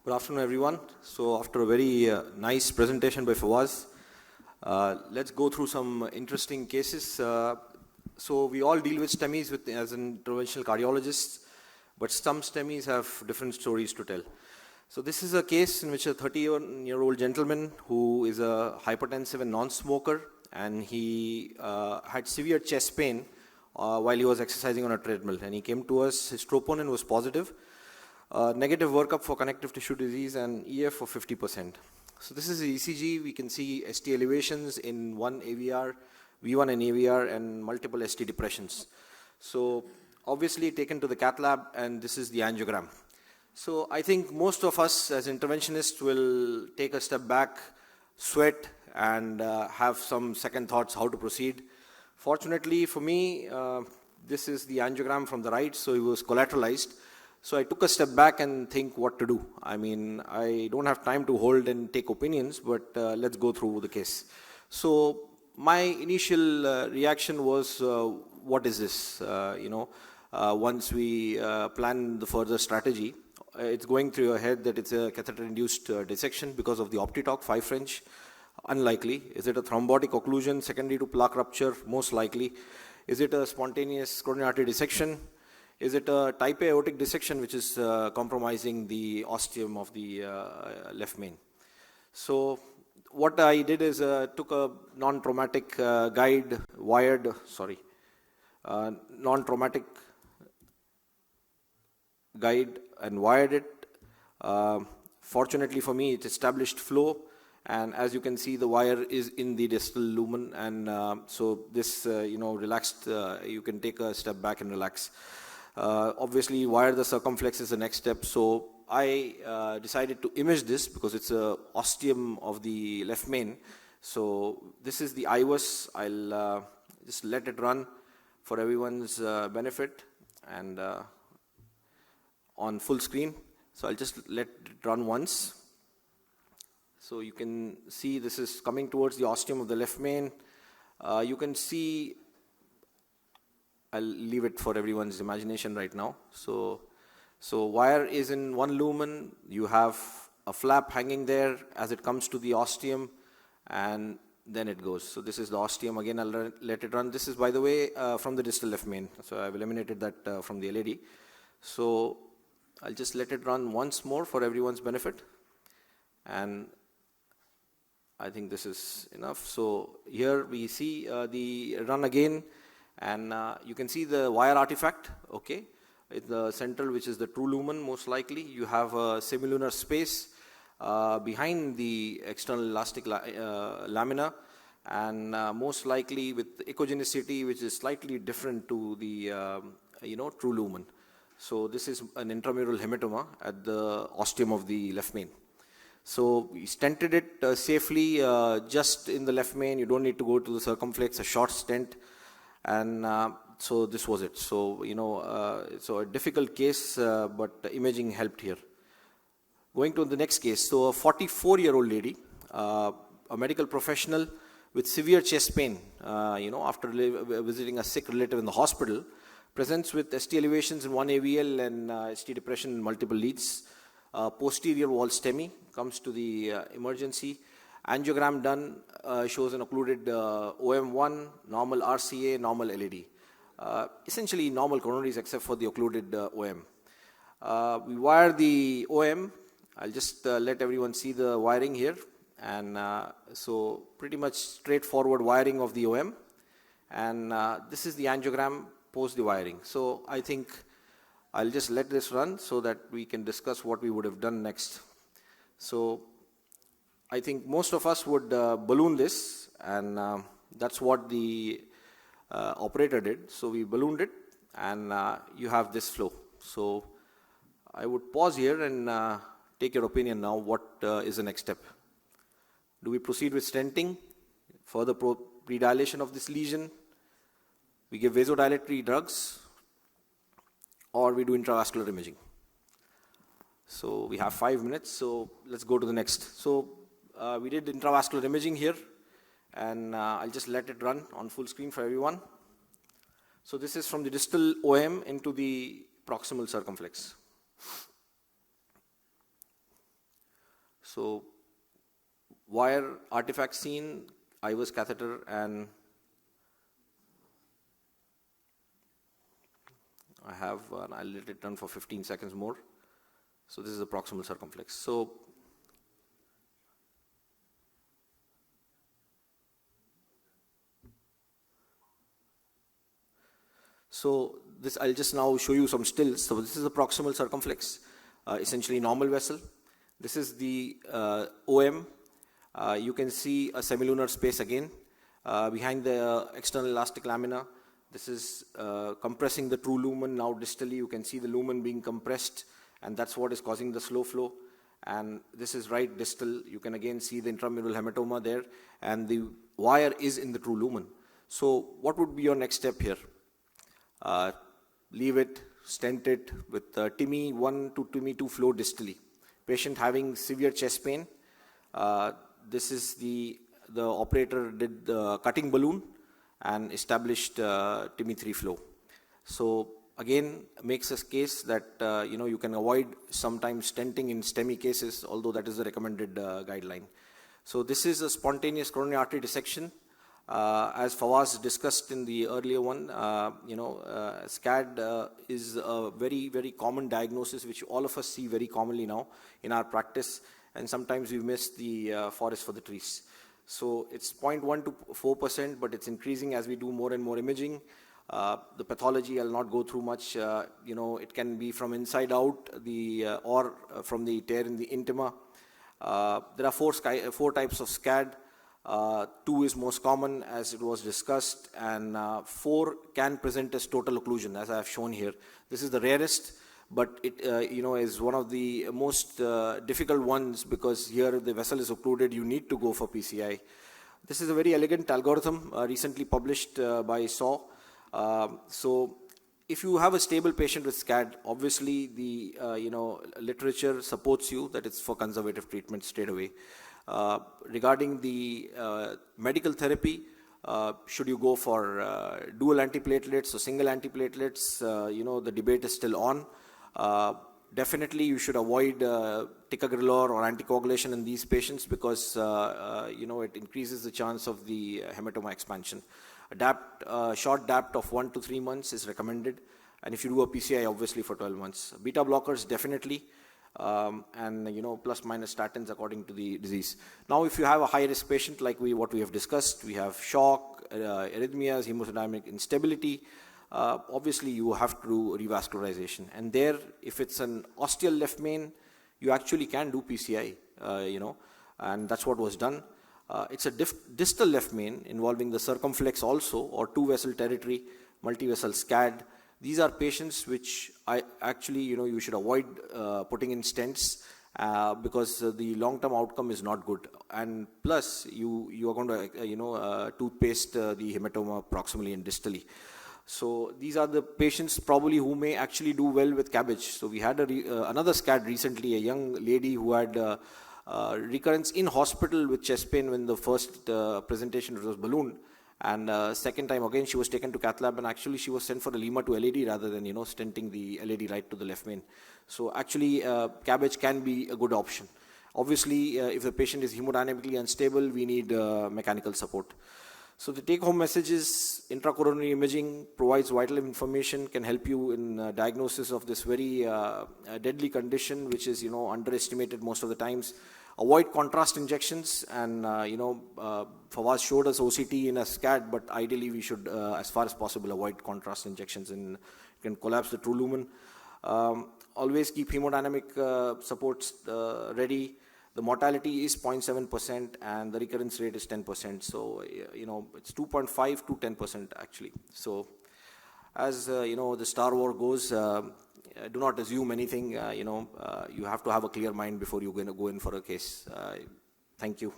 Good afternoon, everyone. So after a very nice presentation by Fawaz, let's go through some interesting cases. So we all deal with STEMIs as interventional cardiologists, but some STEMIs have different stories to tell. So this is a case in which a 31-year-old gentleman who is a hypertensive and non-smoker, and he had severe chest pain while he was exercising on a treadmill. And he came to us, his troponin was positive. Negative workup for connective tissue disease and EF for 50%. So this is the ECG. We can see ST elevations in one AVR, V1 and AVR, and multiple ST depressions. So obviously taken to the cath lab, and this is the angiogram. So I think most of us as interventionists will take a step back, sweat, and have some second thoughts how to proceed. Fortunately for me, this is the angiogram from the right, so it was collateralized. So I took a step back and think what to do. I mean, I don't have time to hold and take opinions, but let's go through the case. So my initial reaction was, what is this? Once we plan the further strategy, it's going through your head that it's a catheter-induced dissection because of the OptiTalk 5 French. Unlikely. Is it a thrombotic occlusion secondary to plaque rupture? Most likely. Is it a spontaneous coronary artery dissection? Is it a type A aortic dissection which is compromising the ostium of the left main? So what I did is took a non-traumatic non-traumatic guide and wired it. Fortunately for me, it established flow. And as you can see, the wire is in the distal lumen. And so this, relaxed, you can take a step back and relax. Obviously, wire the circumflex is the next step. So I decided to image this because it's a ostium of the left main. So this is the IVUS. I'll just let it run for everyone's benefit and on full screen. So I'll just let it run once. So you can see this is coming towards the ostium of the left main. You can see, I'll leave it for everyone's imagination right now. So wire is in one lumen. You have a flap hanging there as it comes to the ostium, and then it goes. So this is the ostium. Again, I'll let it run. This is, by the way, from the distal left main. So I've eliminated that from the LED. So I'll just let it run once more for everyone's benefit. And I think this is enough. So here we see the run again. And you can see the wire artifact, okay? In the central, which is the true lumen, most likely. You have a semilunar space behind the external elastic lamina, and most likely with echogenicity, which is slightly different to the true lumen. So this is an intramural hematoma at the ostium of the left main. So we stented it safely just in the left main. You don't need to go to the circumflex, a short stent. And so this was it. So, so a difficult case, but the imaging helped here. Going to the next case. So a 44-year-old lady, a medical professional with severe chest pain, after visiting a sick relative in the hospital, presents with ST elevations in one AVL and ST depression in multiple leads. Posterior wall STEMI comes to the emergency. Angiogram done shows an occluded OM1, normal RCA, normal LED. Essentially normal coronaries except for the occluded OM. We wire the OM. I'll just let everyone see the wiring here. And so pretty much straightforward wiring of the OM. And this is the angiogram post the wiring. So I think I'll just let this run so that we can discuss what we would have done next. So I think most of us would balloon this, and that's what the operator did. So we ballooned it, and you have this flow. So I would pause here and take your opinion now. What is the next step? Do we proceed with stenting, further predilation of this lesion? We give vasodilatory drugs, or we do intravascular imaging? So we have 5 minutes, so let's go to the next. So we did intravascular imaging here, and I'll just let it run on full screen for everyone. So this is from the distal OM into the proximal circumflex. So wire artifact seen, IVUS catheter, and I'll let it run for 15 seconds more. So this is the proximal circumflex. So this, I'll just now show you some stills. So this is the proximal circumflex, essentially normal vessel. This is the OM. You can see a semilunar space again behind the external elastic lamina. This is compressing the true lumen. Now distally you can see the lumen being compressed, and that's what is causing the slow flow. And this is right distal. You can again see the intramural hematoma there, and the wire is in the true lumen. So what would be your next step here? Leave it, stent it with TIMI 1 to TIMI 2 flow distally. Patient having severe chest pain. This is the operator did the cutting balloon and established TIMI 3 flow. So again, makes a case that you can avoid sometimes stenting in STEMI cases, although that is the recommended guideline. So this is a spontaneous coronary artery dissection. As Fawaz discussed in the earlier one, SCAD is a very, very common diagnosis which all of us see very commonly now in our practice, and sometimes we miss the forest for the trees. So it's 0.1 to 4%, but it's increasing as we do more and more imaging. The pathology, I'll not go through much. It can be from inside out, or from the tear in the intima. There are four types of SCAD. 2 is most common, as it was discussed, and 4 can present as total occlusion, as I have shown here. This is the rarest, but it is one of the most difficult ones, because here the vessel is occluded, you need to go for PCI. This is a very elegant algorithm recently published by SAW. So if you have a stable patient with SCAD, obviously the literature supports you that it's for conservative treatment straight away. Regarding the medical therapy, should you go for dual antiplatelets or single antiplatelets? The debate is still on. Definitely you should avoid ticagrelor or anticoagulation in these patients, because it increases the chance of the hematoma expansion. Short DAPT of 1 to 3 months is recommended, and if you do a PCI, obviously for 12 months. Beta blockers definitely. And plus minus statins according to the disease. Now, if you have a high-risk patient like what we have discussed, we have shock, arrhythmias, hemodynamic instability, obviously you have to do revascularization. And there, if it's an ostial left main, you actually can do PCI, and that's what was done. It's a distal left main involving the circumflex also, or 2-vessel territory, multi-vessel SCAD. These are patients which you should avoid putting in stents, because the long-term outcome is not good. And plus, you are going to, toothpaste the hematoma proximally and distally. So these are the patients probably who may actually do well with CABG. So we had another SCAD recently, a young lady who had recurrence in hospital with chest pain when the first presentation was balloon. And second time again she was taken to cath lab, and actually she was sent for a Lima to LAD rather than stenting the LAD right to the left main. So actually CABG can be a good option. Obviously if the patient is hemodynamically unstable, we need mechanical support. So the take home message is intracoronary imaging provides vital information, can help you in diagnosis of this very deadly condition, which is underestimated most of the times. Avoid contrast injections, and Fawaz showed us OCT in a SCAD, but ideally we should, as far as possible, avoid contrast injections, and it can collapse the true lumen. Always keep hemodynamic supports ready. The mortality is 0.7%, and the recurrence rate is 10%. So it's 2.5 to 10% actually. So as the Star War goes, do not assume anything. You have to have a clear mind before you're going to go in for a case. Thank you.